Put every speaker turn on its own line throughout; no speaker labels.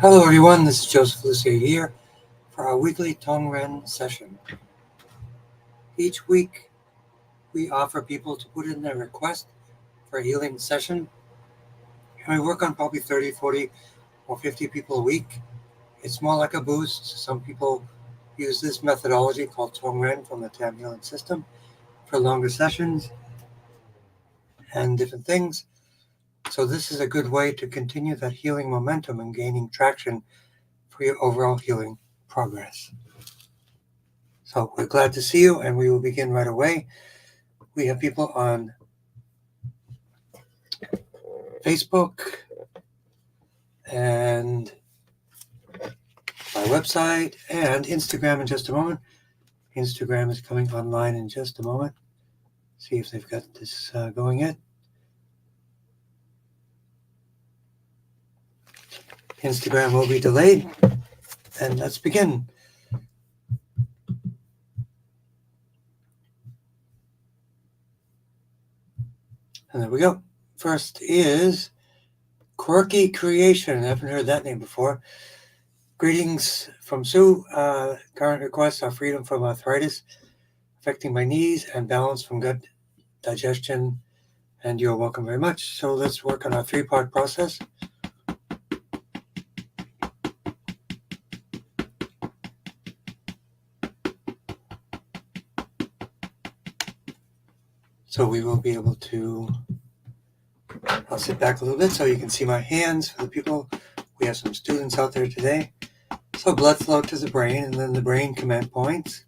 Hello everyone, this is Joseph Lucia here for our weekly Tongren session. Each week we offer people to put in their request for a healing session, and we work on probably 30, 40, or 50 people a week. It's more like a boost. Some people use this methodology called Tongren from the Tam Healing System for longer sessions and different things. So this is a good way to continue that healing momentum and gaining traction for your overall healing progress. So we're glad to see you, and we will begin right away. We have people on Facebook and my website and Instagram in just a moment. Instagram is coming online in just a moment. See if they've got this going yet. Instagram will be delayed, and let's begin. And there we go. First is Quirky Creation. I haven't heard that name before. Greetings from Sue. Current requests are freedom from arthritis affecting my knees and balance from gut digestion. And you're welcome very much. So let's work on our three-part process. So we will be able to, I'll sit back a little bit so you can see my hands for the people. We have some students out there today. So blood flow to the brain, and then the brain command points.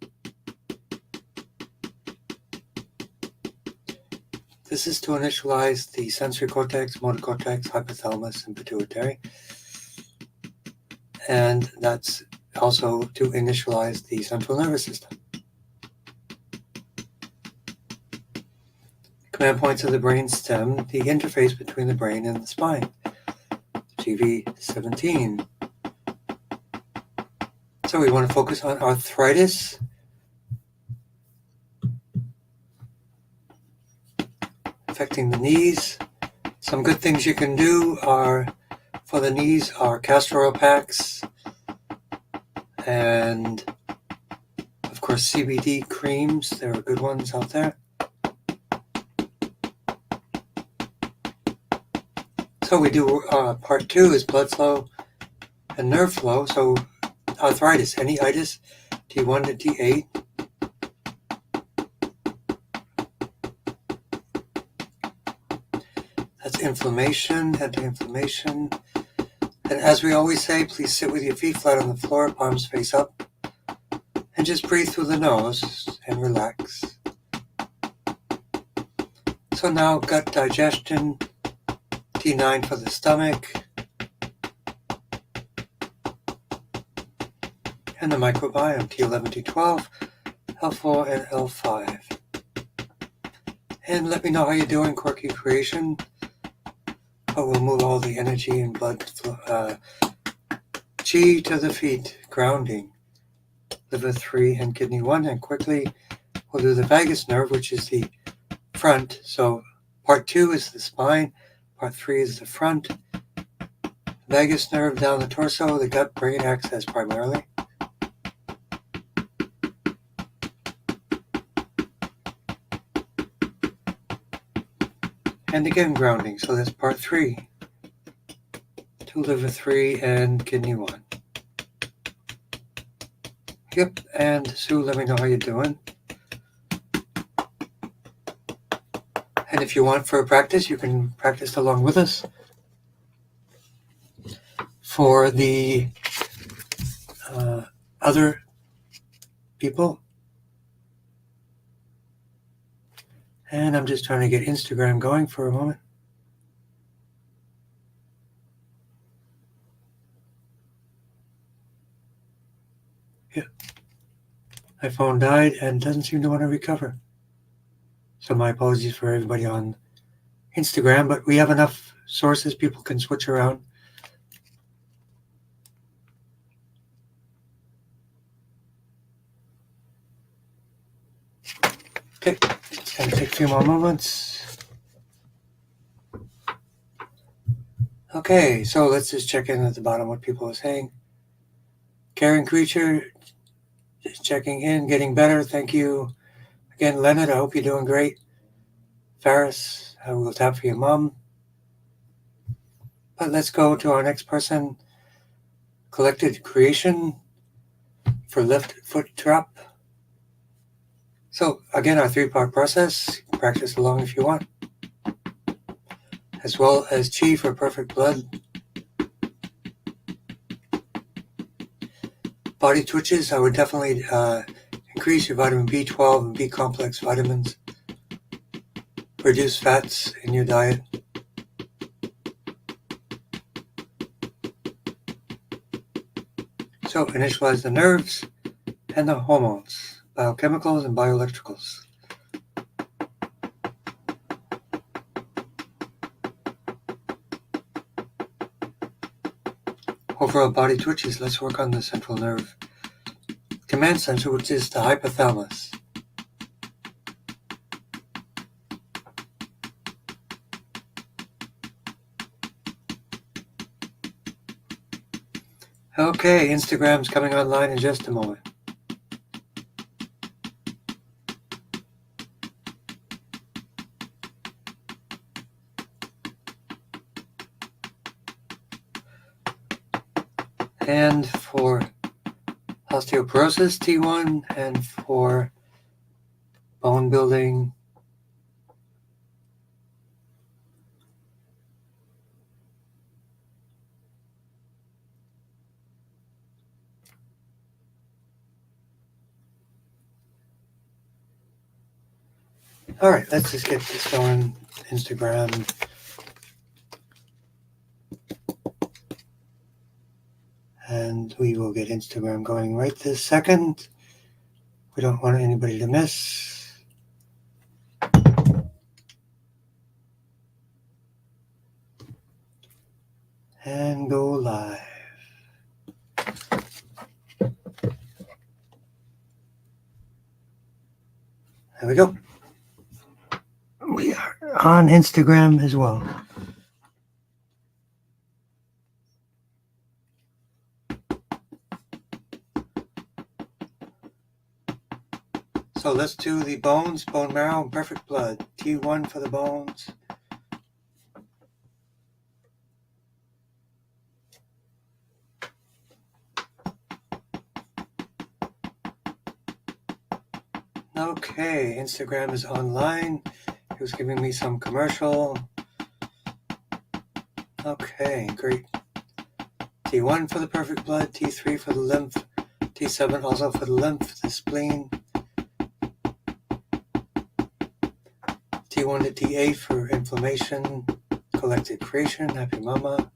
This is to initialize the sensory cortex, motor cortex, hypothalamus, and pituitary. And that's also to initialize the central nervous system. Command points of the brain stem, the interface between the brain and the spine. GV17. So we want to focus on arthritis, affecting the knees. Some good things you can do for the knees are castor oil packs and, of course, CBD creams. There are good ones out there. So we do part 2 is blood flow and nerve flow. So arthritis, any itis, T1 to T8. That's inflammation, anti-inflammation. And as we always say, please sit with your feet flat on the floor, palms face up, and just breathe through the nose and relax. So now gut digestion, T9 for the stomach, and the microbiome, T11, T12, L4, and L5. And let me know how you're doing, Quirky Creation. But we'll move all the energy and blood flow, chi to the feet, grounding, liver 3 and kidney 1. And quickly, we'll do the vagus nerve, which is the front. So part 2 is the spine. Part 3 is the front. Vagus nerve down the torso, the gut, brain access primarily. And again, grounding. So that's part 3. To liver 3 and kidney 1. Yep, and Sue, let me know how you're doing. And if you want for a practice, you can practice along with us. For the other people, and I'm just trying to get Instagram going for a moment. Yeah, my phone died and doesn't seem to want to recover. So my apologies for everybody on Instagram, but we have enough sources people can switch around. Okay, it's going to take a few more moments. Okay, so let's just check in at the bottom what people are saying. Caring Creature, just checking in, getting better. Thank you. Again, Leonard, I hope you're doing great. Ferris, I will tap for your mom. But let's go to our next person. Collected Creation for Left Foot Trap. So again, our 3-part process. Practice along if you want. As well as Chi for Perfect Blood. Body twitches, I would definitely increase your vitamin B12 and B complex vitamins. Reduce fats in your diet. So initialize the nerves and the hormones, biochemicals and bioelectricals. Overall body twitches, let's work on the central nerve. Command center, which is the hypothalamus. Okay, Instagram's coming online in just a moment. And for osteoporosis, T1, and for bone building, all right, let's just get this going. Instagram. And we will get Instagram going right this second. We don't want anybody to miss. And go live. There we go. We are on Instagram as well. So let's do the bones, bone marrow, and perfect blood. T1 for the bones. Okay, Instagram is online. It was giving me some commercial. Okay, great. T1 for the perfect blood, T3 for the lymph, T7 also for the lymph, the spleen. T1 to T8 for inflammation, collected creation, happy mama.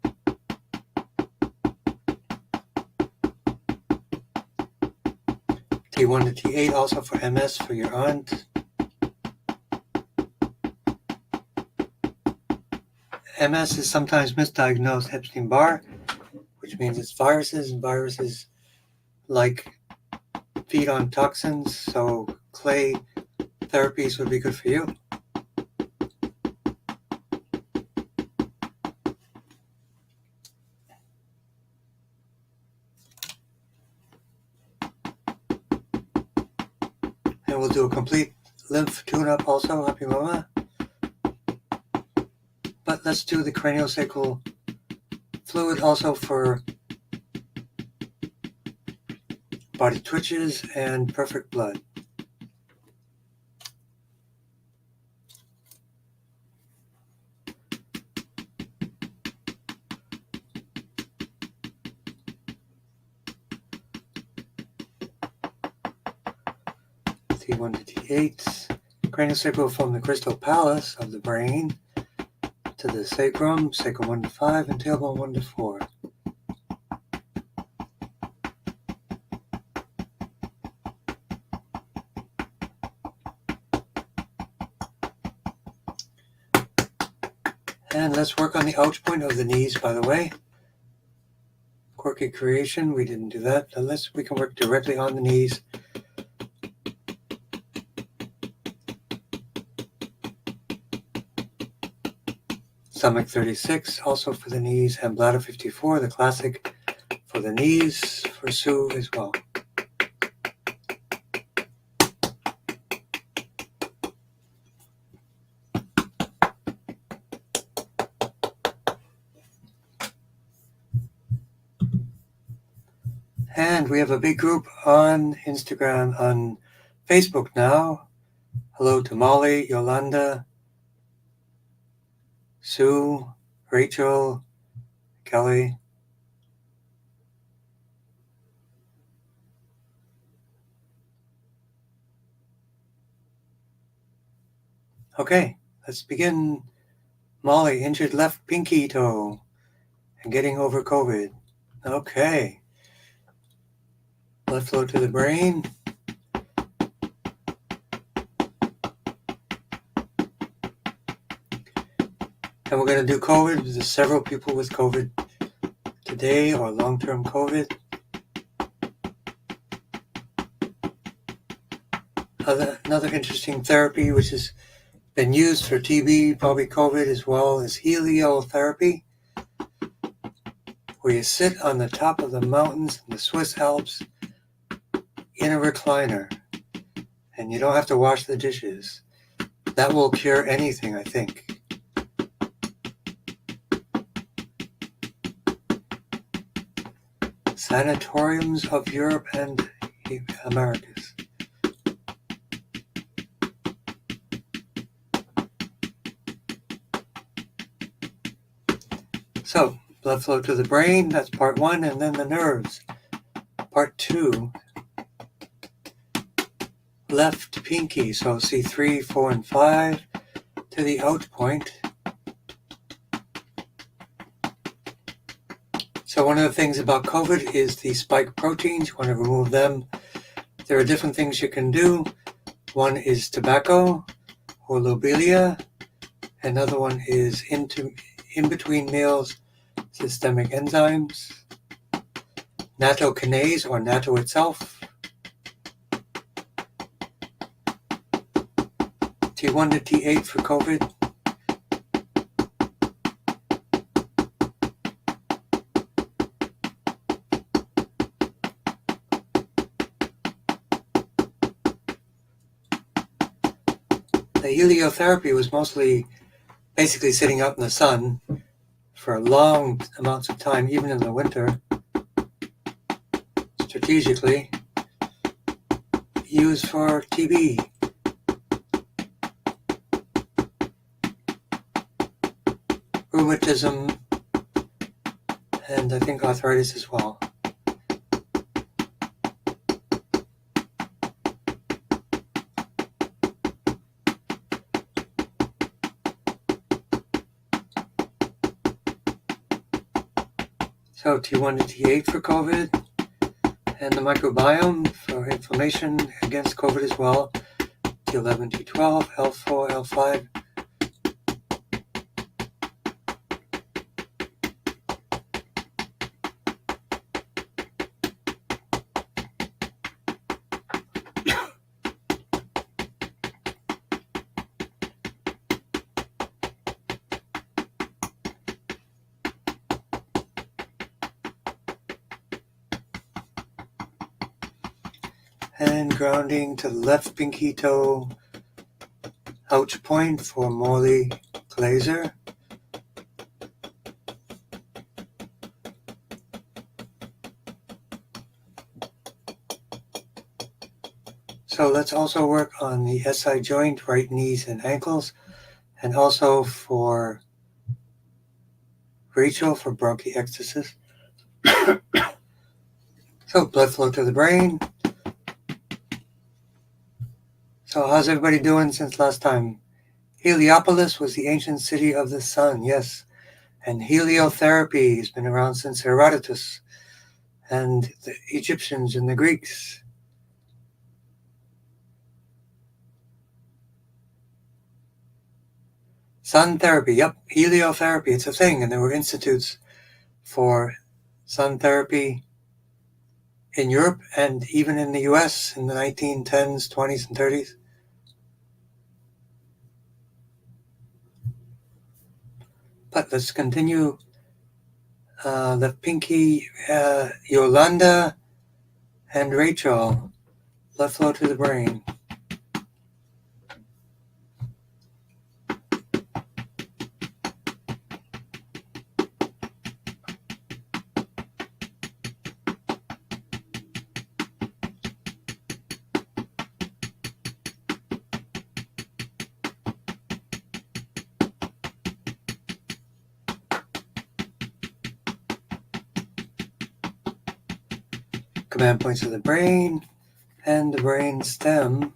T1 to T8 also for MS for your aunt. MS is sometimes misdiagnosed Epstein-Barr, which means it's viruses, and viruses like feed on toxins, so clay therapies would be good for you. And we'll do a complete lymph tune-up also, happy mama. But let's do the craniosacral fluid also for body twitches and perfect blood. T1 to T8, craniosacral from the crystal palace of the brain to the sacrum, sacrum 1 to 5, and tailbone 1 to 4. And let's work on the ouch point of the knees, by the way. Quirky creation, we didn't do that. Unless we can work directly on the knees. stomach 36, also for the knees, and bladder 54, the classic for the knees, for Sue as well. And we have a big group on Instagram, on Facebook now. Hello to Molly, Yolanda, Sue, Rachel, Kelly. Okay, let's begin. Molly, injured left pinky toe and getting over COVID. Okay. Blood flow to the brain. And we're going to do COVID. There's several people with COVID today, or long-term COVID. Another interesting therapy, which has been used for TB, probably COVID as well, is heliotherapy, where you sit on the top of the mountains in the Swiss Alps in a recliner, and you don't have to wash the dishes. That will cure anything, I think. Sanatoriums of Europe and Americas. So, blood flow to the brain, that's part 1, and then the nerves. Part 2, left pinky, so C3, 4, and 5, to the out point. So one of the things about COVID is the spike proteins. You want to remove them. There are different things you can do. One is tobacco or lobelia. Another one is in between meals, systemic enzymes. Nattokinase or natto itself. T1 to T8 for COVID. The heliotherapy was basically sitting out in the sun for long amounts of time, even in the winter, strategically, used for TB. Rheumatism, and I think arthritis as well. So T1 to T8 for COVID, and the microbiome for inflammation against COVID as well. T11, T12, L4, L5. And grounding to the left pinky toe, ouch point for Molly Glazer. So let's also work on the SI joint, right knees and ankles, and also for Rachel for bronchiectasis. So blood flow to the brain. So how's everybody doing since last time? Heliopolis was the ancient city of the sun, yes. And heliotherapy has been around since Herodotus and the Egyptians and the Greeks. Sun therapy, yep, heliotherapy, it's a thing. And there were institutes for sun therapy in Europe and even in the US in the 1910s, 20s, and 30s. But let's continue. Left pinky, Yolanda and Rachel. Blood flow to the brain. Command points of the brain and the brain stem.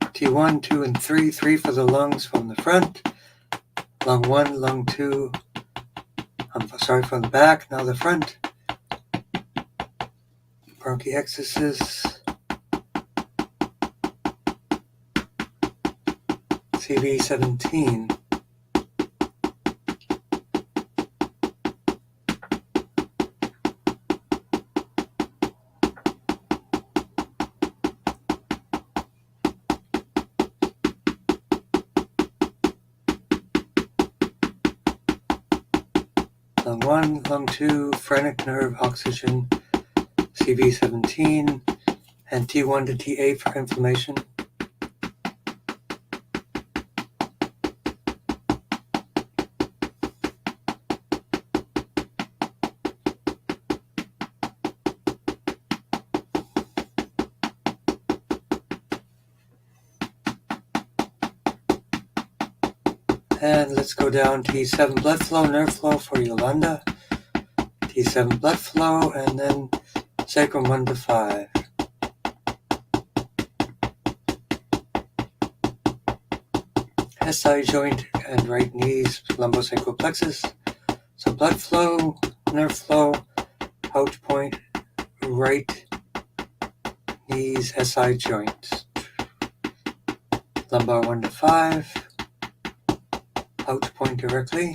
T1, 2, and 3. 3 for the lungs from the front. Lung 1, lung 2. From the back. Now the front. Bronchiectasis. CV17. Lung 1, lung 2, phrenic nerve oxygen, CV17, and T1 to T8 for inflammation. And let's go down T7 blood flow, nerve flow for Yolanda. T7 blood flow, and then sacrum 1 to 5. SI joint and right knees, lumbosacral plexus. So blood flow, nerve flow, pouch point, right knees, SI joint. Lumbar 1 to 5. Pouch point directly.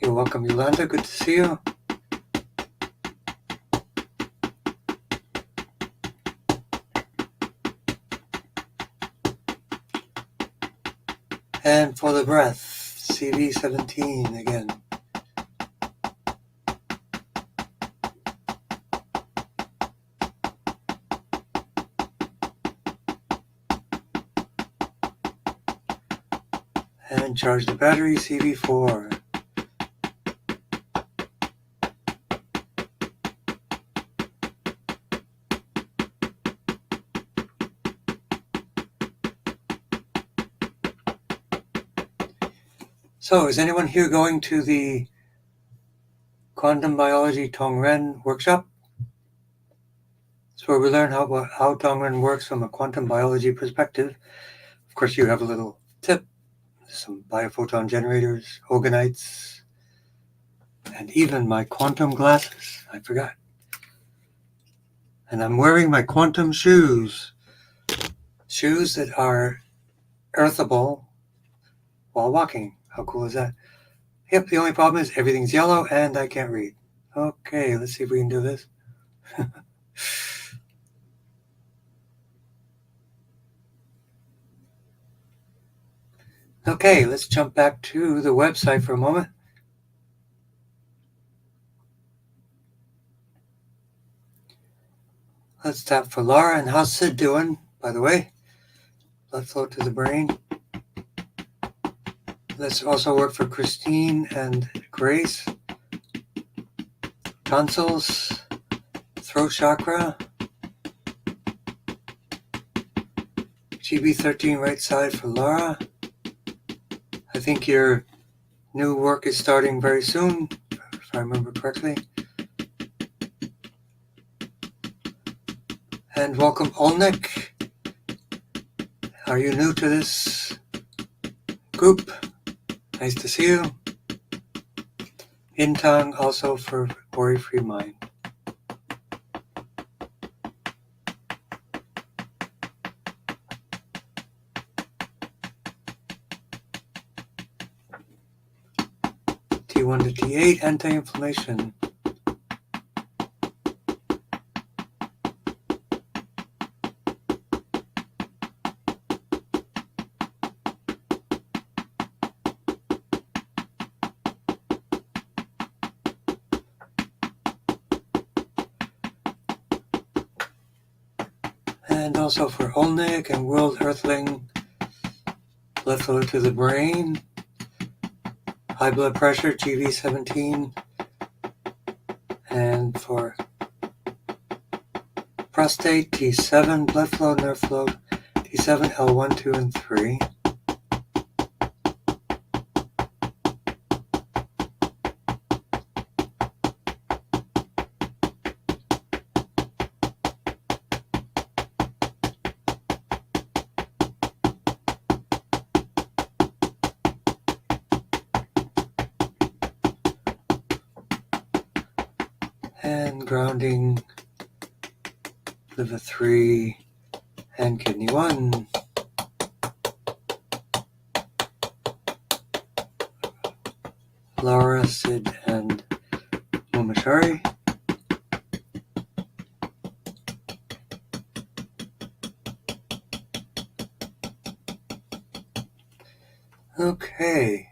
You're welcome, Yolanda. Good to see you. And for the breath, CV17 again. And charge the battery, CV4. So, is anyone here going to the Quantum Biology Tongren workshop? It's where we learn how Tongren works from a quantum biology perspective. Of course, you have a little tip, some biophoton generators, orgonites, and even my quantum glasses. I forgot. And I'm wearing my quantum shoes. Shoes that are earthable while walking. How cool is that? Yep, the only problem is everything's yellow and I can't read. Okay, let's see if we can do this. Okay, let's jump back to the website for a moment. Let's tap for Laura. And how's Sid doing, by the way? Blood flow to the brain. Let's also work for Christine and Grace. Tonsils, throat chakra. GB13 right side for Laura. I think your new work is starting very soon, if I remember correctly. And welcome, Olnik. Are you new to this group? Nice to see you. Intang also for Worry-Free Mind. T1 to T8, anti-inflammation. And also for Olnick and World Earthling, blood flow to the brain, high blood pressure, GV17, and for prostate, T7, blood flow, nerve flow, T7, L1, 2, and 3. And grounding, liver 3, and kidney 1. Laura, Sid, and Momentary. Okay,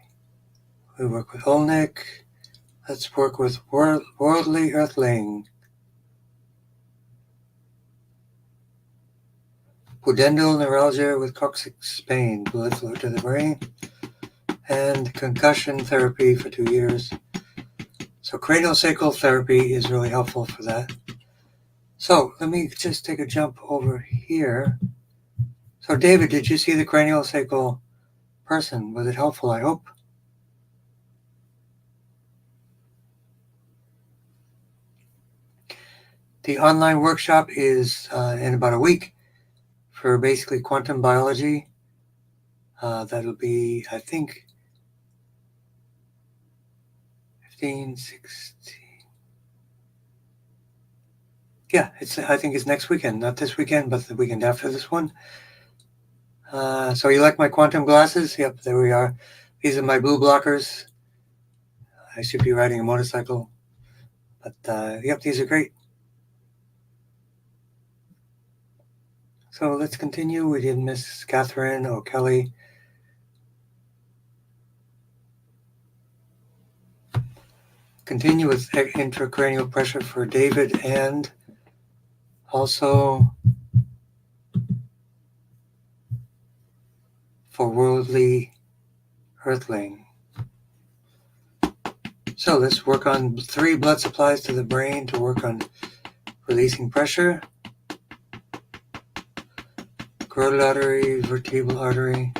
we work with Olnick. Let's work with Worldly Earthling. Pudendal neuralgia with coccyx pain, blood flow to the brain, and concussion therapy for 2 years. So craniosacral therapy is really helpful for that. So let me just take a jump over here. So David, did you see the craniosacral person? Was it helpful, I hope? The online workshop is in about a week for basically quantum biology. That'll be, I think, 15, 16. Yeah, I think it's next weekend, not this weekend, but the weekend after this one. So you like my quantum glasses? Yep, there we are. These are my blue blockers. I should be riding a motorcycle, but yep, these are great. So let's continue. We did Miss Catherine or Kelly. Continue with intracranial pressure for David and also for Worldly Earthling. So let's work on 3 blood supplies to the brain to work on releasing pressure. Carotid artery, vertebral artery.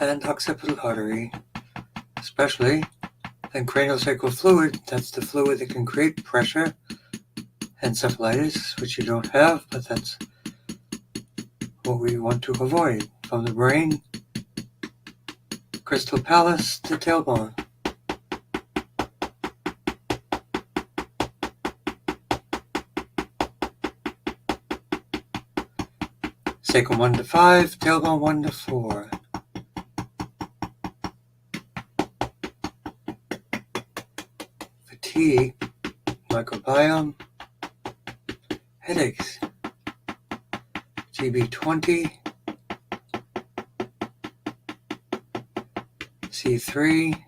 And occipital artery, especially. And craniosacral fluid, that's the fluid that can create pressure. Encephalitis, which you don't have, but that's what we want to avoid. From the brain, crystal palace to tailbone. Sacrum 1 to 5, tailbone 1 to 4. Fatigue, microbiome, headaches, GB20, C3,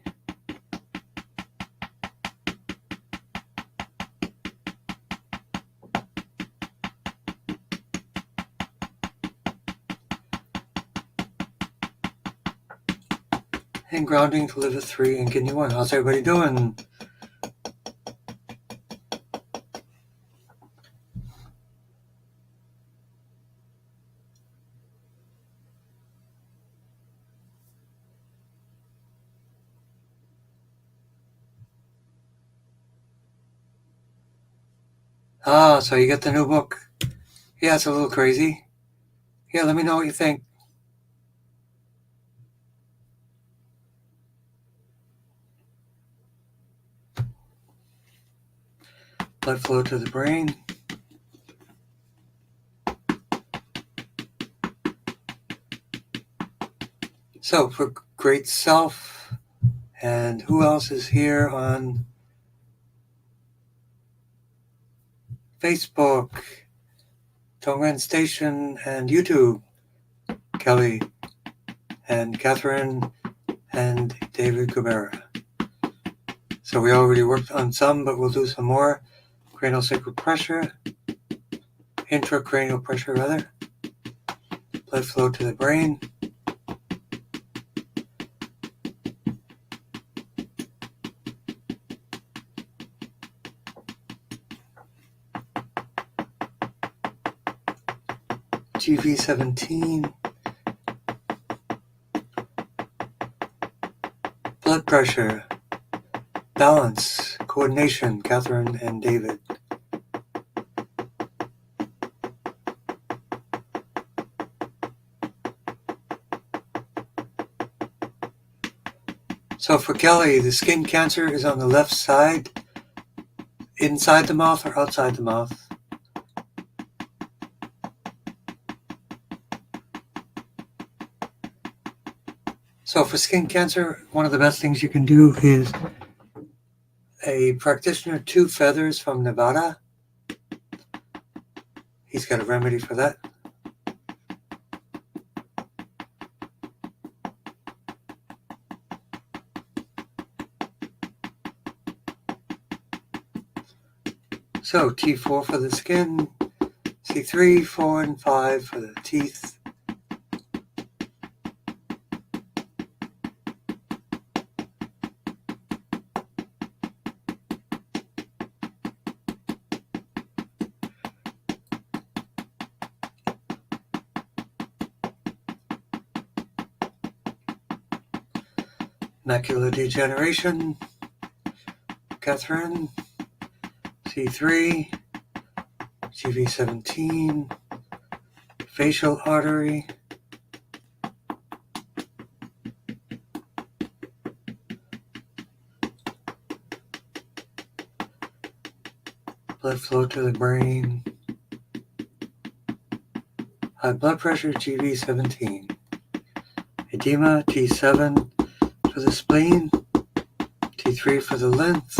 and grounding to liver 3 and kidney 1. How's everybody doing? So you got the new book. Yeah, it's a little crazy. Yeah, let me know what you think. Blood flow to the brain. So for Great Self, and who else is here on Facebook, Tongren Station, and YouTube? Kelly and Catherine and David Cabrera. So we already worked on some, but we'll do some more. Cranial sacral pressure, intracranial pressure rather, blood flow to the brain, GV17, blood pressure, balance, coordination, Catherine and David. So for Kelly, the skin cancer is on the left side, inside the mouth or outside the mouth? So for skin cancer, one of the best things you can do is a practitioner, 2 feathers from Nevada. He's got a remedy for that. So T4 for the skin, C3, 4, and 5 for the teeth. Macular degeneration, Catherine, C3, GV17, facial artery, blood flow to the brain, high blood pressure, GV17, edema, T7 for the spleen, T3 for the lymph,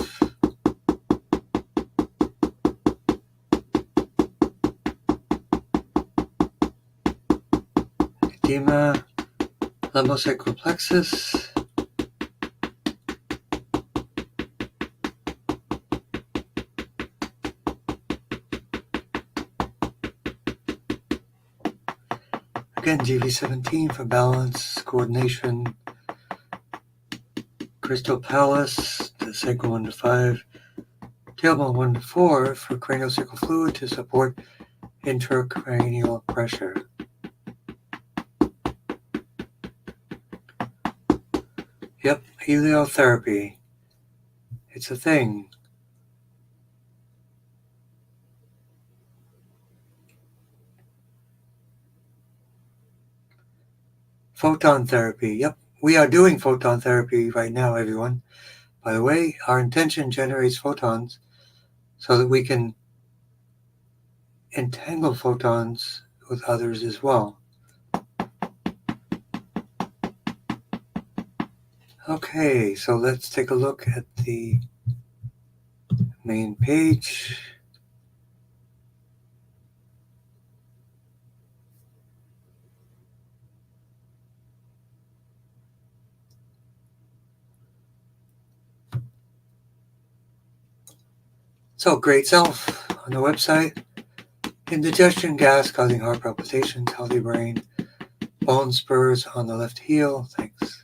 edema, lumbosacral plexus, again GV17 for balance, coordination, crystal palace, the sacral 1 to 5, tailbone 1 to 4 for cranial sacral fluid to support intracranial pressure. Yep, heliotherapy. It's a thing. Photon therapy. Yep, we are doing photon therapy right now, everyone. By the way, our intention generates photons so that we can entangle photons with others as well. Okay, so let's take a look at the main page. So, great self on the website. Indigestion, gas causing heart palpitations, healthy brain, bone spurs on the left heel. Thanks.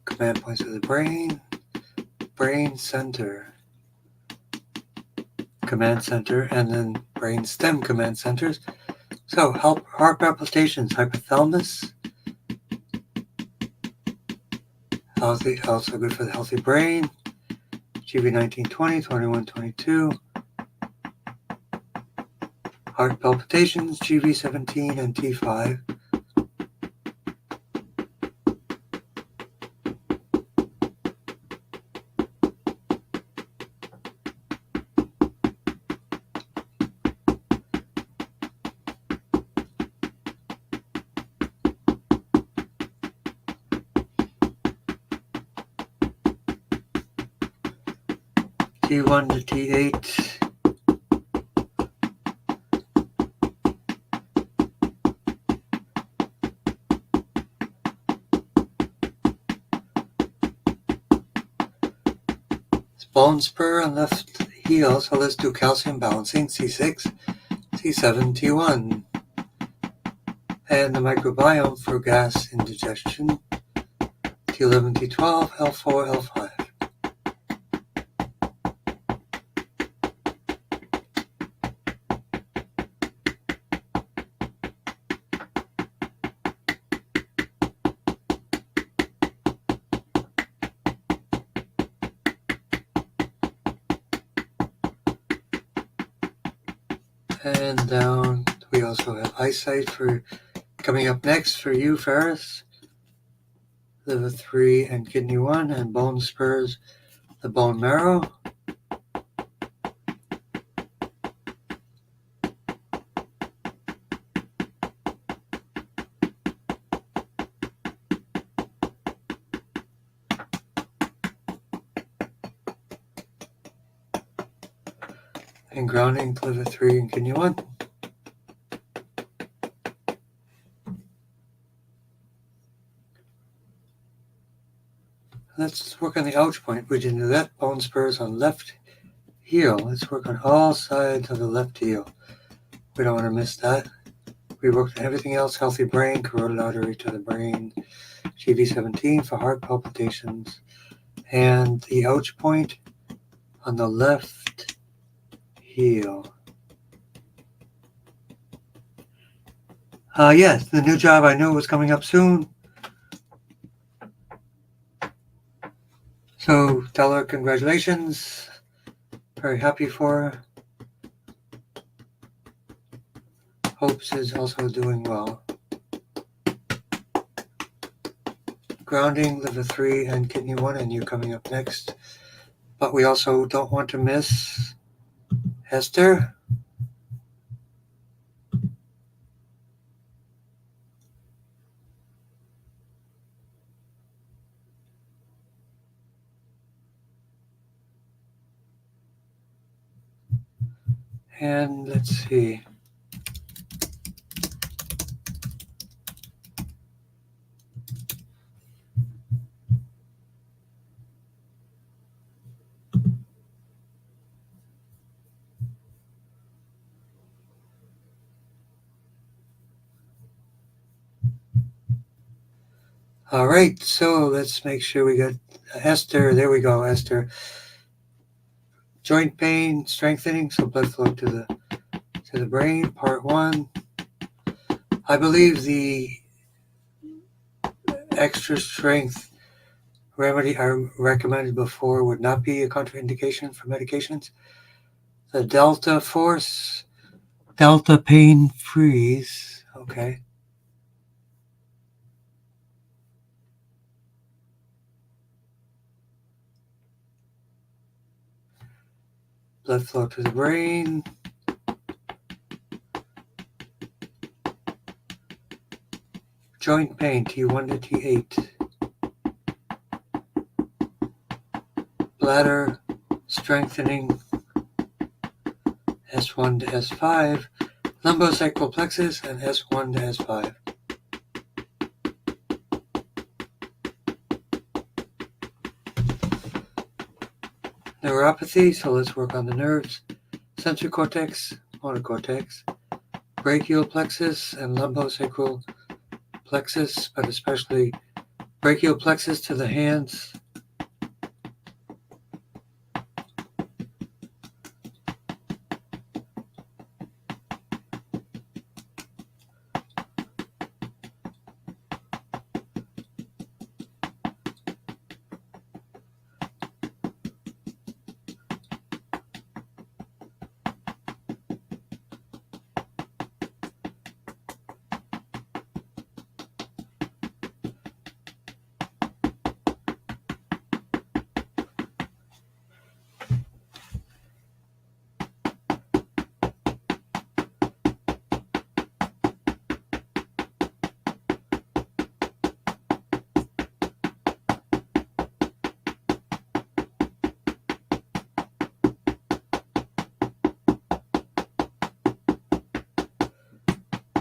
Command points of the brain, brain center, command center, and then brain stem command centers. So, help heart palpitations, hypothalamus, healthy, also good for the healthy brain, GV1920, 2122, heart palpitations, GV17 and T5. T1 to T8. Bone spur on left heel, so let's do calcium balancing, C6, C7, T1. And the microbiome for gas indigestion, T11, T12, L4, L5. And down, we also have eyesight for coming up next for you, Ferris. Liver 3 and kidney 1, and bone spurs, the bone marrow. And grounding, liver 3 and kidney 1. Let's work on the ouch point. We didn't do that. Bone spurs on left heel. Let's work on all sides of the left heel. We don't want to miss that. We worked on everything else. Healthy brain, carotid artery to the brain, GV17 for heart palpitations. And the ouch point on the left heel. Yes, the new job I knew was coming up soon. So tell her congratulations. Very happy for her. Hopes is also doing well. Grounding, liver 3 and kidney 1, and you coming up next. But we also don't want to miss Esther. And let's see. All right, so let's make sure we got Esther. There we go, Esther. Joint pain strengthening, so blood flow to the brain. Part 1. I believe the extra strength remedy I recommended before would not be a contraindication for medications. The Delta Force, Delta Pain Freeze. Okay. Blood flow to the brain. Joint pain, T1 to T8. Bladder strengthening, S1 to S5. Lumbosacral plexus and S1 to S5. Neuropathy, so let's work on the nerves. Sensory cortex, motor cortex, brachial plexus and lumbosacral plexus, but especially brachial plexus to the hands.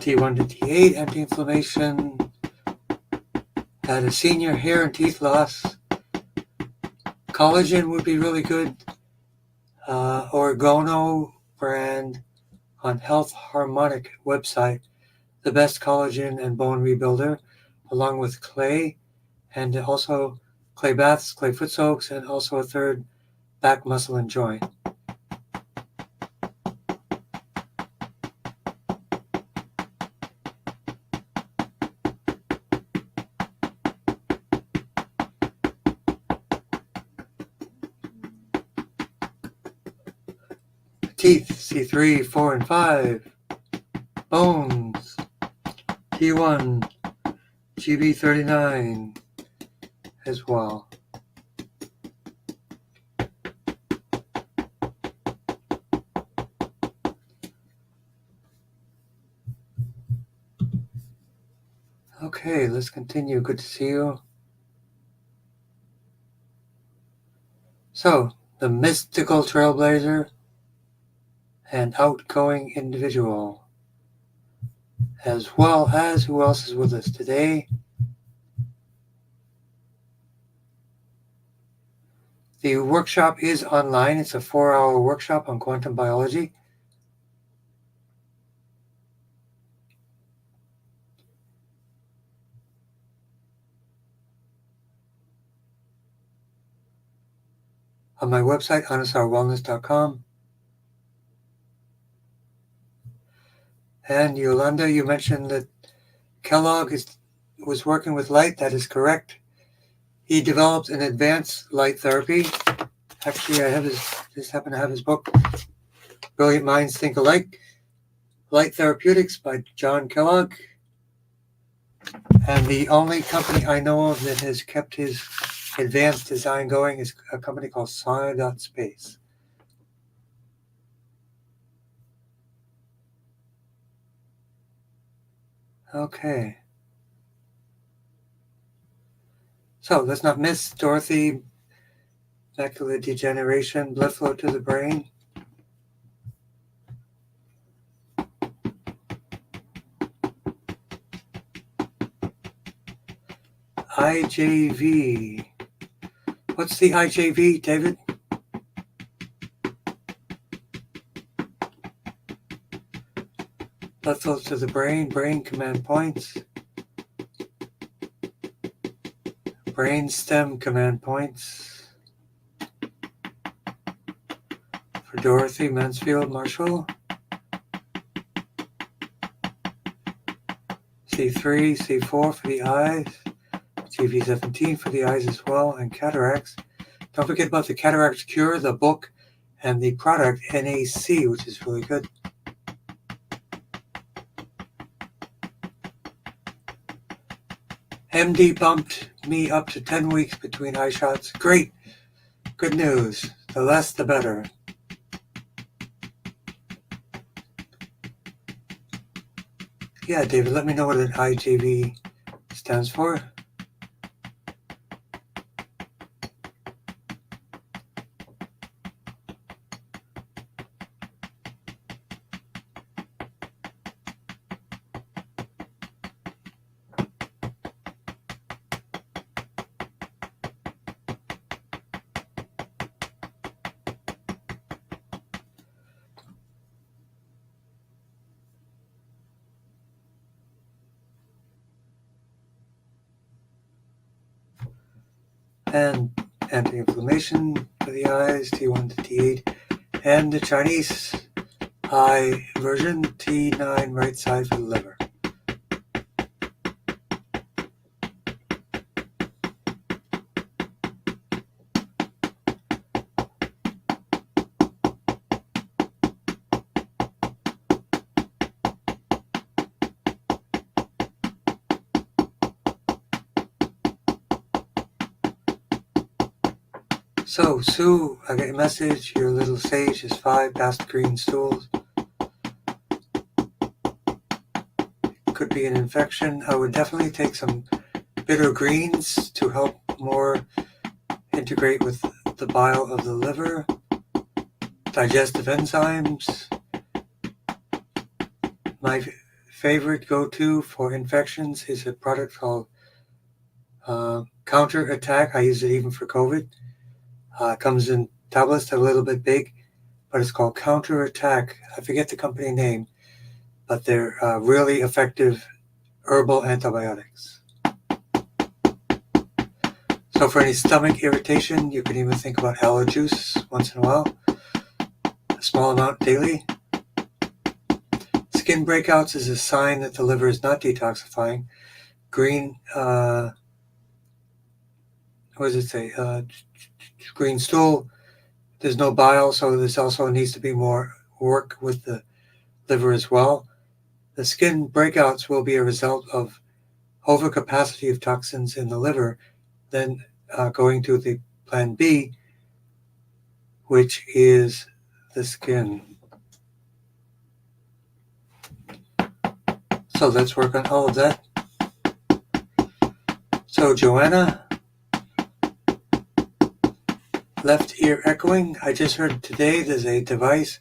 T1 to T8, anti-inflammation. Had a senior hair and teeth loss. Collagen would be really good. Orgono brand on Health Harmonic website. The best collagen and bone rebuilder, along with clay, and also clay baths, clay foot soaks, and also a third back muscle and joint. Teeth, C3, 4, and 5. Bones, T1, GB39 as well. Okay, let's continue. Good to see you. So, the mystical trailblazer and outgoing individual, as well as who else is with us today? The workshop is online. It's a 4-hour workshop on quantum biology. On my website, anusarwellness.com. And Yolanda, you mentioned that Kellogg was working with light. That is correct. He developed an advanced light therapy. Actually, I just happen to have his book, Brilliant Minds Think Alike, Light Therapeutics by John Kellogg. And the only company I know of that has kept his advanced design going is a company called Space. Okay. So let's not miss Dorothy, macular degeneration, blood flow to the brain. IJV. What's the IJV, David? Blood flow to the brain, brain command points, brain stem command points. For Dorothy Mansfield Marshall. C3, C4 for the eyes, CV17 for the eyes as well, and cataracts. Don't forget about the Cataract Cure, the book, and the product NAC, which is really good. MD bumped me up to 10 weeks between eye shots. Great. Good news. The less, the better. Yeah, David, let me know what an IJV stands for. And anti-inflammation for the eyes, T1 to T8, and the Chinese eye version, T9 right side for the liver. So, Sue, I got your message. Your little sage is 5 past green stools. Could be an infection. I would definitely take some bitter greens to help more integrate with the bile of the liver. Digestive enzymes. My favorite go-to for infections is a product called Counter Attack. I use it even for COVID. It comes in tablets that are a little bit big, but it's called Counter Attack. I forget the company name, but they're really effective herbal antibiotics. So for any stomach irritation, you can even think about aloe juice once in a while, a small amount daily. Skin breakouts is a sign that the liver is not detoxifying. Green, what does it say? Green stool. There's no bile, so this also needs to be more work with the liver as well. The skin breakouts will be a result of overcapacity of toxins in the liver, then going to the plan B, which is the skin. So let's work on all of that. So Joanna, left ear echoing. I just heard today there's a device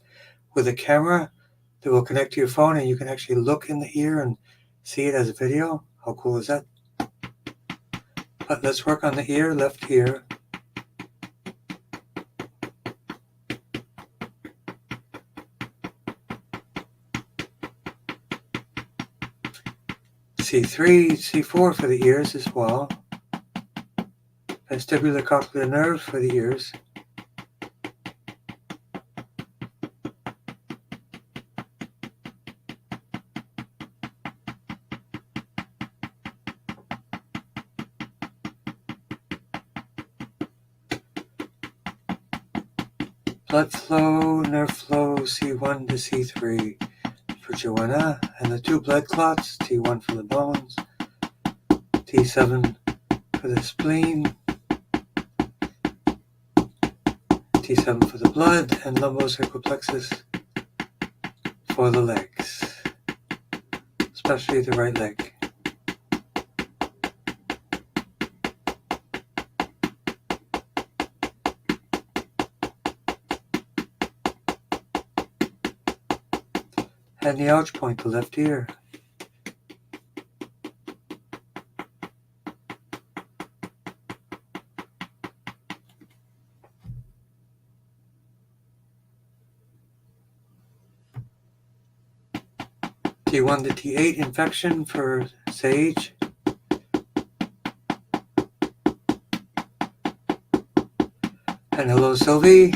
with a camera that will connect to your phone and you can actually look in the ear and see it as a video. How cool is that? But let's work on the ear, left ear. C3, C4 for the ears as well. Vestibular cochlear nerve for the ears. Blood flow, nerve flow, C1 to C3 for Joanna. And the two blood clots, T1 for the bones, T7 for the spleen, T7 for the blood, and lumbosacral plexus for the legs, especially the right leg. And the ouch point, the left ear. T1 to T8 infection for sage. And hello, Sylvie.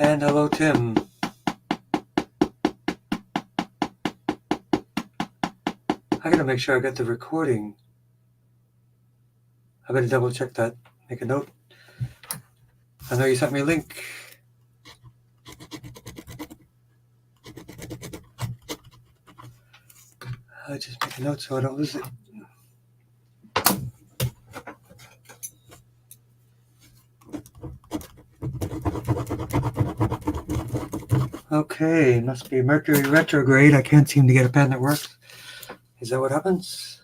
And hello, Tim. I gotta make sure I got the recording. I better double check that. Make a note. I know you sent me a link. I just make a note so I don't lose it. Okay, must be Mercury retrograde. I can't seem to get a pen that works. Is that what happens?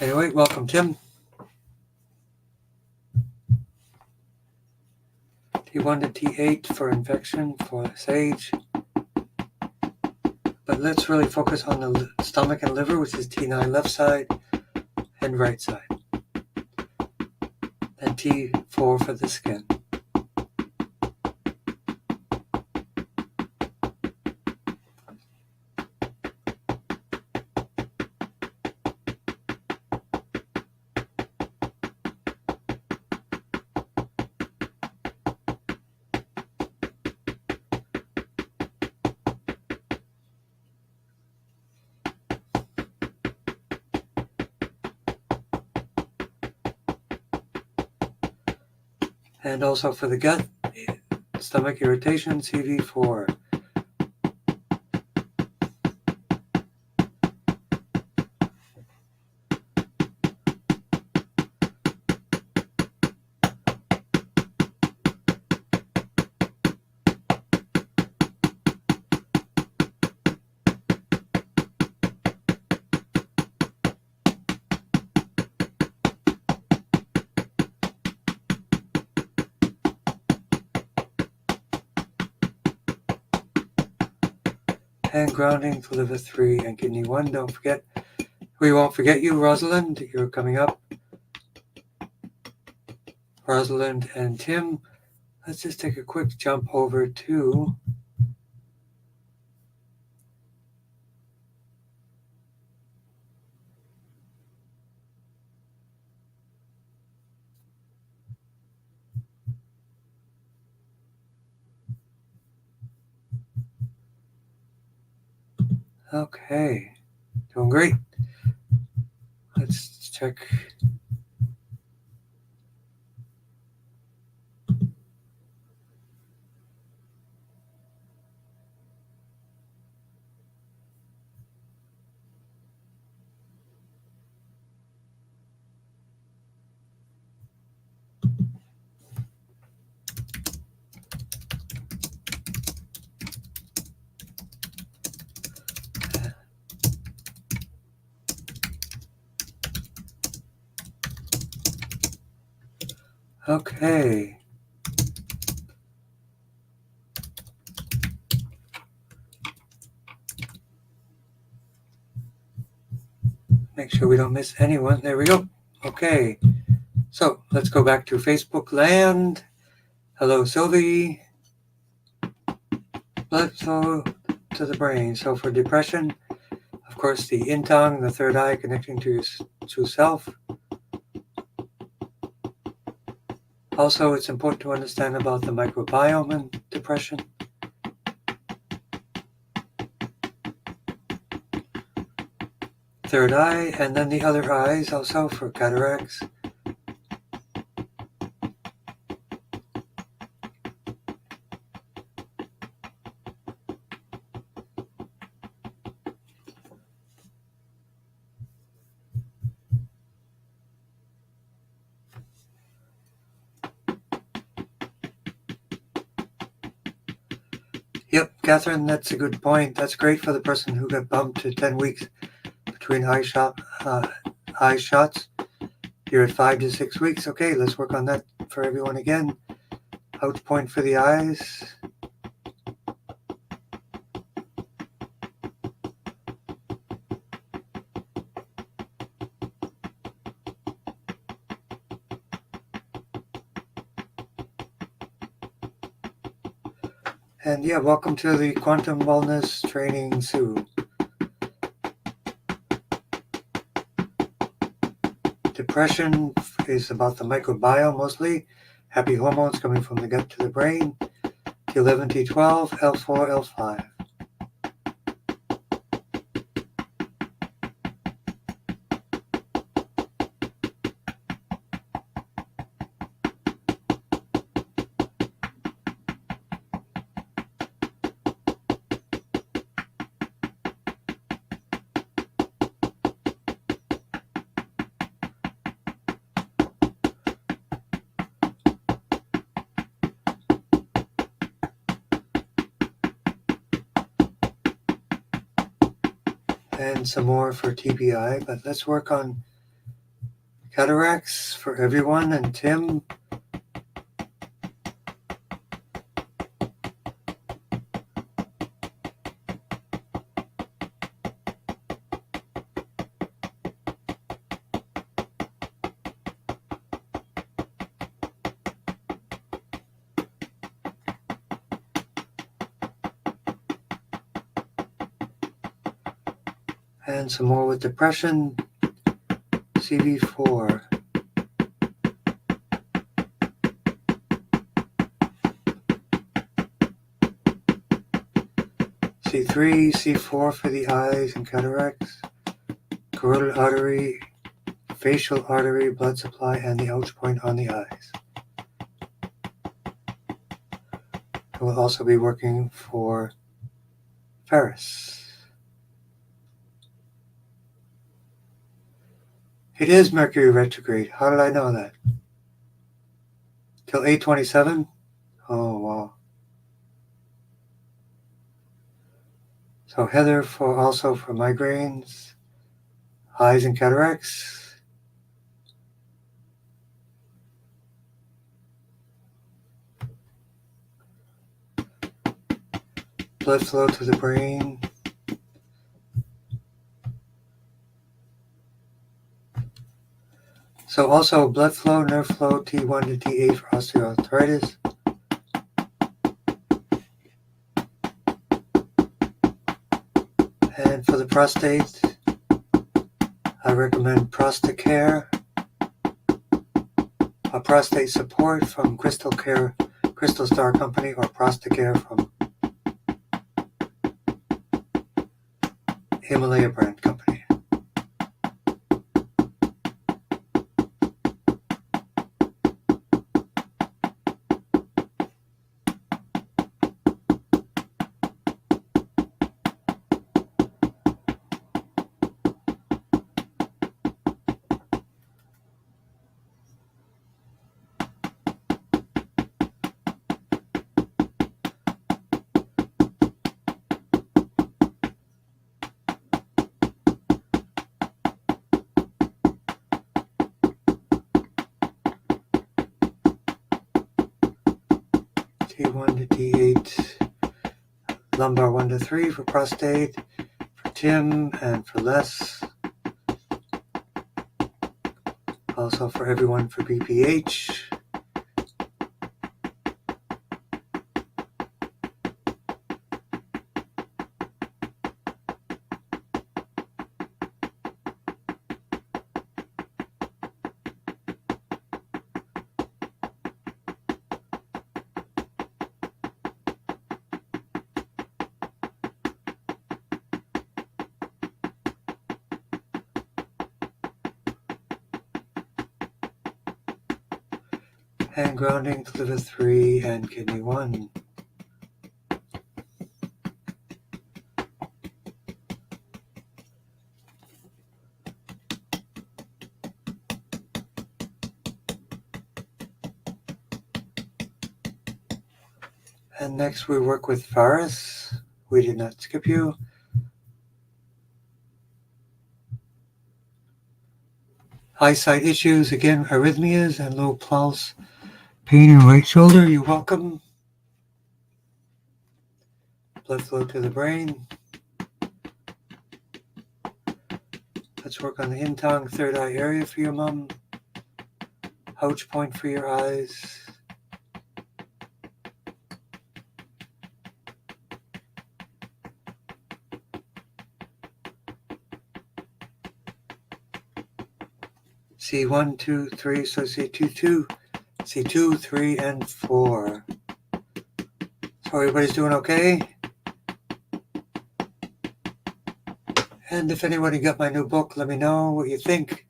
Anyway, welcome, Tim. T1 to T8 for infection for sage. But let's really focus on the stomach and liver, which is T9 left side and right side. And T4 for the skin. And also for the gut, stomach irritation, CV4. And grounding to liver 3 and kidney 1. Don't forget, we won't forget you, Rosalind. You're coming up. Rosalind and Tim. Let's just take a quick jump over to okay. Doing great. Let's check. Okay. Make sure we don't miss anyone. There we go. Okay. So let's go back to Facebook land. Hello, Sylvie. Blood flow to the brain. So for depression, of course, the yin tong, the third eye connecting to your true self. Also, it's important to understand about the microbiome in depression. Third eye, and then the other eyes also for cataracts. Yep, Catherine, that's a good point. That's great for the person who got bumped to 10 weeks between eye shots. You're at 5 to 6 weeks. Okay, let's work on that for everyone again. Out point for the eyes. And yeah, welcome to the Quantum Wellness Training, Sue. Depression is about the microbiome mostly. Happy hormones coming from the gut to the brain. T11, T12, L4, L5. And some more for TBI, but let's work on cataracts for everyone. And Tim, and some more with depression, CV4. C3, C4 for the eyes and cataracts, carotid artery, facial artery, blood supply, and the ouch point on the eyes. We'll also be working for Ferris. It is Mercury retrograde. How did I know that? Till 8/27? Oh, wow. So Heather also for migraines, eyes and cataracts. Blood flow to the brain, So also blood flow, nerve flow, T1 to T8 for osteoarthritis. And for the prostate, I recommend Prostacare, a prostate support from Crystal Star Company, or Prostacare from Himalaya brand company. T1 to T8, lumbar 1 to 3 for prostate, for Tim and for Les, also for everyone for BPH. And grounding to liver 3 and kidney 1. And next we work with Faris. We did not skip you. Eyesight issues, again, arrhythmias and low pulse. Pain in right shoulder, you're welcome. Blood flow to the brain. Let's work on the Intong third eye area for your mom. Ouch point for your eyes. C1, 2, 3, so C2, 3, and 4. So everybody's doing okay? And if anybody got my new book, let me know what you think.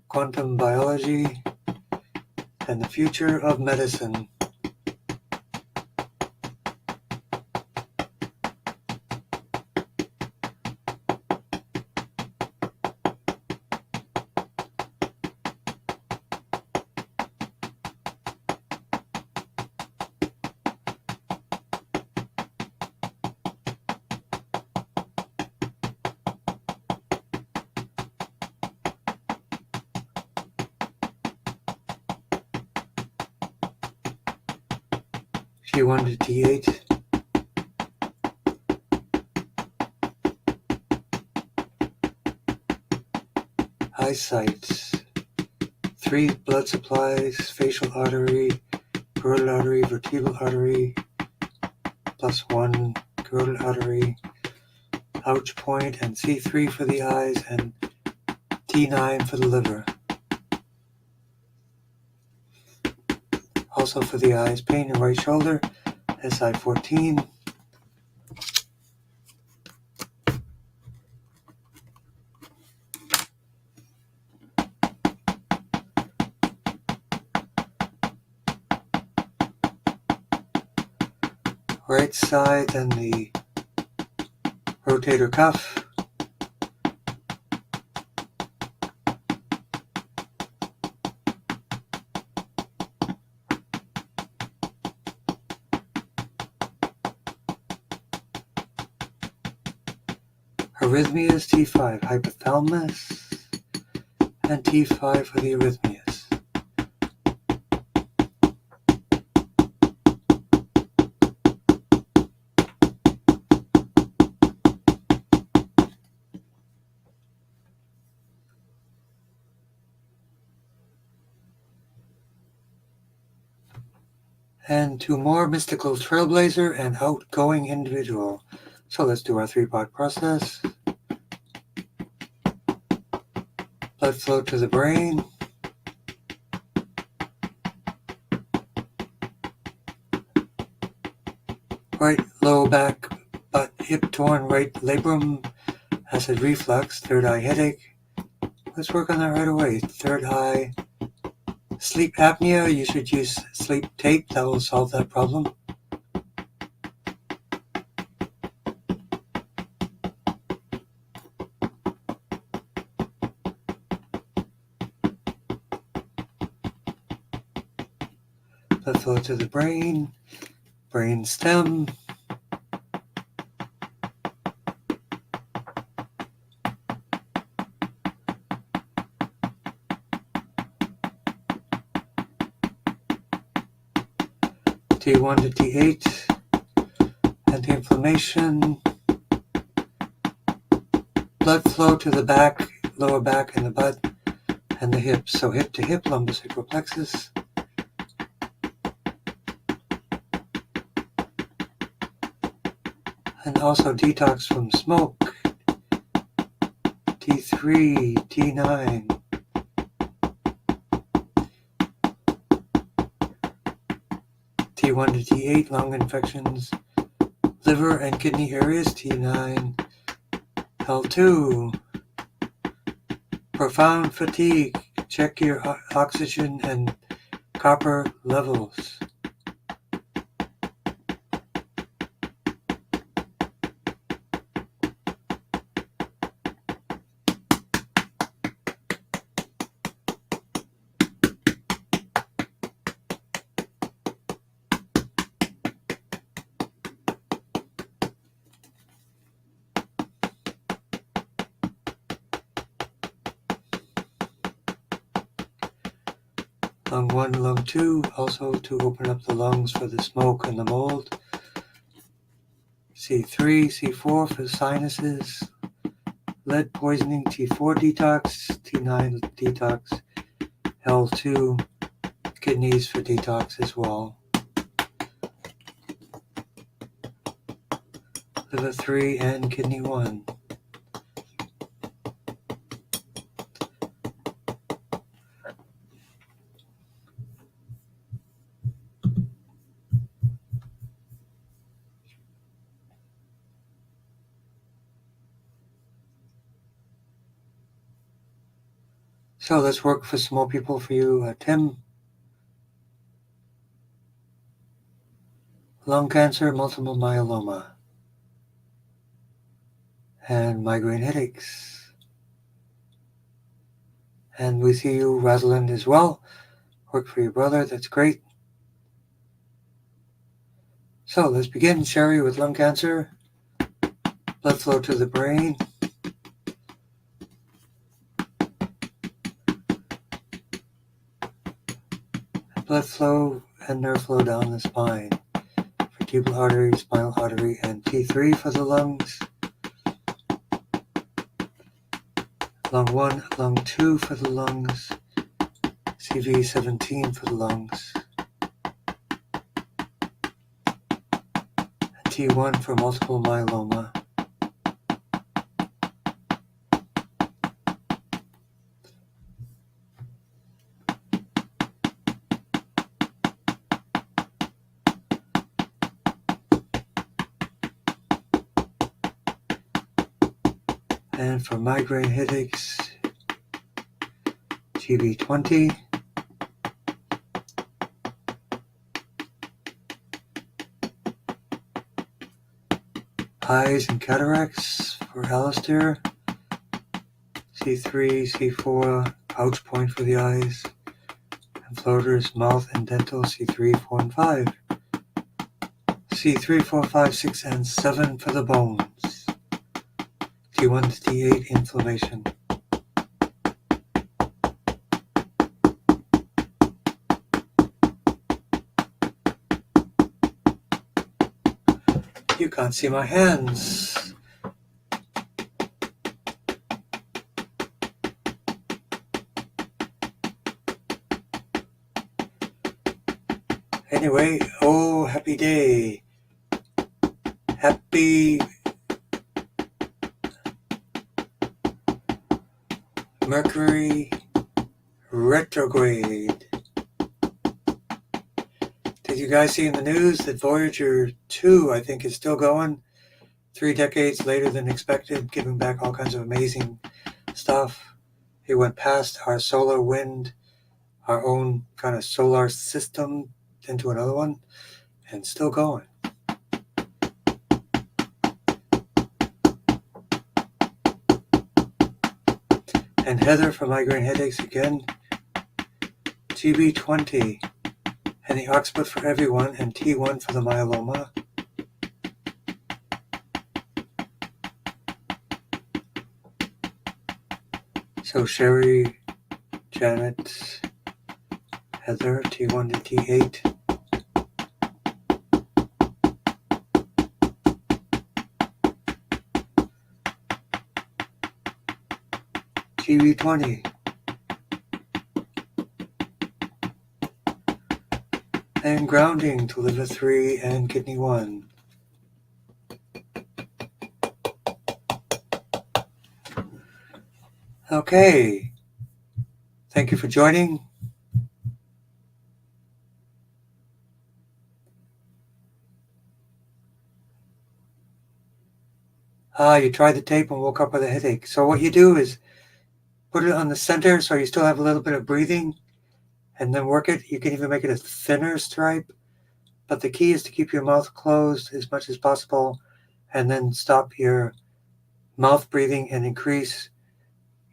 Quantum Biology and the Future of Medicine. T1 to T8. Eyesight. 3 blood supplies, facial artery, carotid artery, vertebral artery, +1 carotid artery, ouch point, and C3 for the eyes, and T9 for the liver. Also for the eyes, pain in right shoulder, SI14. Right side and the rotator cuff. Arrhythmias, T5, hypothalamus, and T5 for the arrhythmias. and to more mystical trailblazer and outgoing individual. So let's do our 3-part process. Blood flow to the brain. Right low back, butt, hip torn, right labrum, acid reflux, third eye headache. Let's work on that right away. Third eye, sleep apnea. You should use sleep tape. That will solve that problem. Blood flow to the brain, brain stem. T1 to T8, anti-inflammation. Blood flow to the back, lower back, and the butt, and the hips. So hip to hip, lumbosacral plexus. And also detox from smoke. T3, T9. T1 to T8, lung infections, liver and kidney areas. T9, L2, profound fatigue. Check your oxygen and copper levels. Lung 1, lung 2, also to open up the lungs for the smoke and the mold. C3, C4 for sinuses. Lead poisoning, T4 detox, T9 detox, L2 kidneys for detox as well. Liver 3 and kidney 1. So let's work for some more people for you. Tim. Lung cancer, multiple myeloma, and migraine headaches. And we see you, Rosalind, as well. Work for your brother, that's great. So let's begin, Sherry, with lung cancer. Blood flow to the brain. Blood flow and nerve flow down the spine. Vertebral artery, spinal artery, and T3 for the lungs. Lung 1, lung 2 for the lungs. CV17 for the lungs. And T1 for multiple myeloma. And for migraine headaches, GB20. Eyes and cataracts for Alistair. C3, C4, pouch point for the eyes. And floaters, mouth and dental, C3, 4, and 5. C3, 4, 5, 6, and 7 for the bones. T1 to T8, inflammation. You can't see my hands. Anyway, oh, happy day. Happy Mercury retrograde. Did you guys see in the news that Voyager 2, I think, is still going 3 decades later than expected, giving back all kinds of amazing stuff? It went past our solar wind, our own kind of solar system, into another one, and still going. And Heather for migraine headaches again. GB20 and the oxybate for everyone, and T1 for the myeloma. So Sherry, Janet, Heather, T1 to T8. GB20. And grounding to liver 3 and kidney 1. Okay. Thank you for joining. You tried the tape and woke up with a headache. So what you do is put it on the center so you still have a little bit of breathing, and then work it. You can even make it a thinner stripe. But the key is to keep your mouth closed as much as possible, and then stop your mouth breathing and increase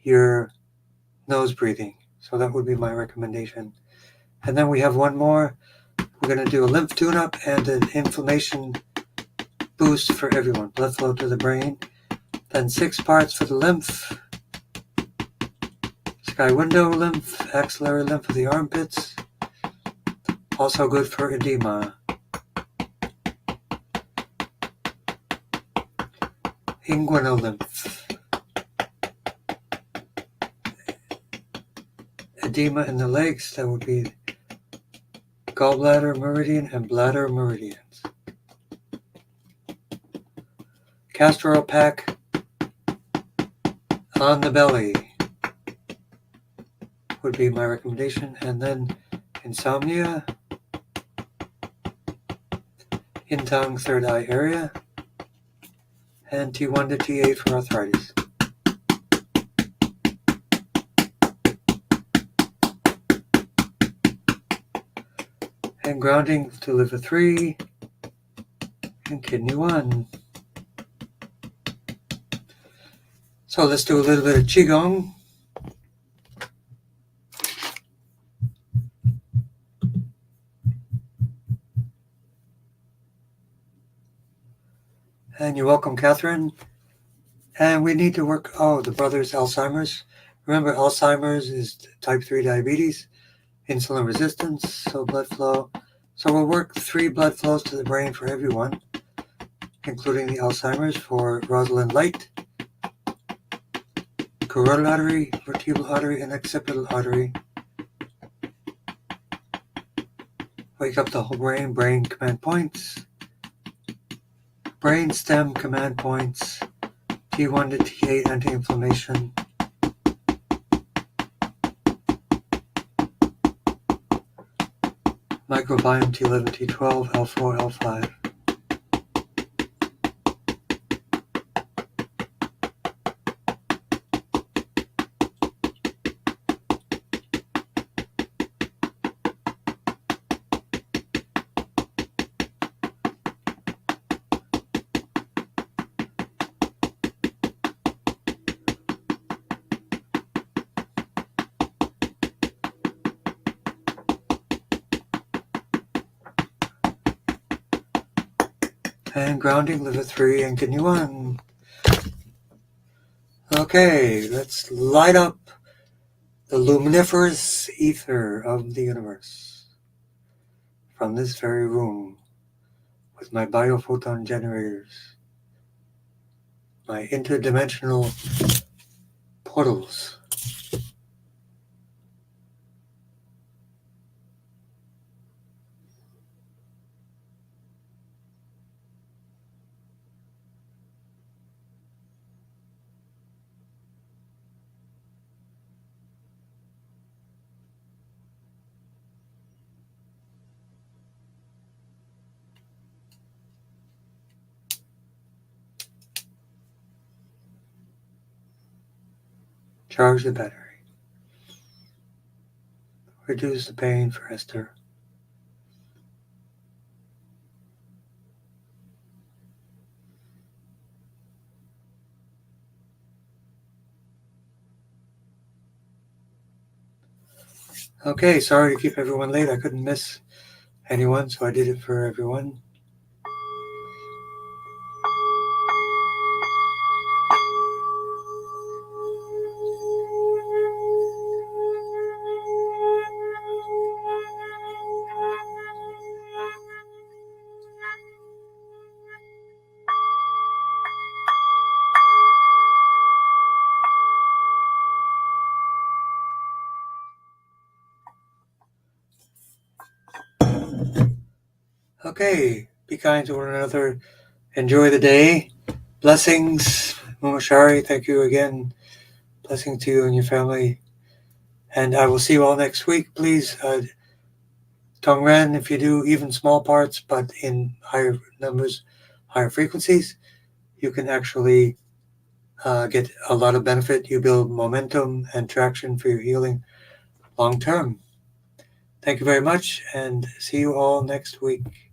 your nose breathing. So that would be my recommendation. And then we have one more. We're going to do a lymph tune-up and an inflammation boost for everyone. Blood flow to the brain. Then 6 parts for the lymph. Sky window lymph, axillary lymph of the armpits. Also good for edema. Inguinal lymph. Edema in the legs, that would be gallbladder meridian and bladder meridians. Castor oil pack on the belly would be my recommendation. And then insomnia, in tongue, third eye area, and T1 to T8 for arthritis. And grounding to liver 3 and kidney 1. So let's do a little bit of Qigong. And you're welcome, Catherine. And we need to work, the brother's Alzheimer's. Remember, Alzheimer's is type 3 diabetes, insulin resistance, so blood flow. So we'll work 3 blood flows to the brain for everyone, including the Alzheimer's for Rosalind Light, carotid artery, vertebral artery, and occipital artery. Wake up the whole brain, brain command points, brain stem command points, T1 to T8 anti-inflammation. Microbiome T11, T12, L4, L5. And grounding liver 3 and kidney 1. Okay, let's light up the luminiferous ether of the universe from this very room with my biophoton generators, my interdimensional portals. Charge the battery. Reduce the pain for Esther. Okay, sorry to keep everyone late. I couldn't miss anyone, so I did it for everyone. Okay, be kind to one another. Enjoy the day. Blessings, Momashari. Thank you again. Blessing to you and your family. And I will see you all next week. Please, Tongren, if you do even small parts, but in higher numbers, higher frequencies, you can actually get a lot of benefit. You build momentum and traction for your healing long term. Thank you very much, and see you all next week.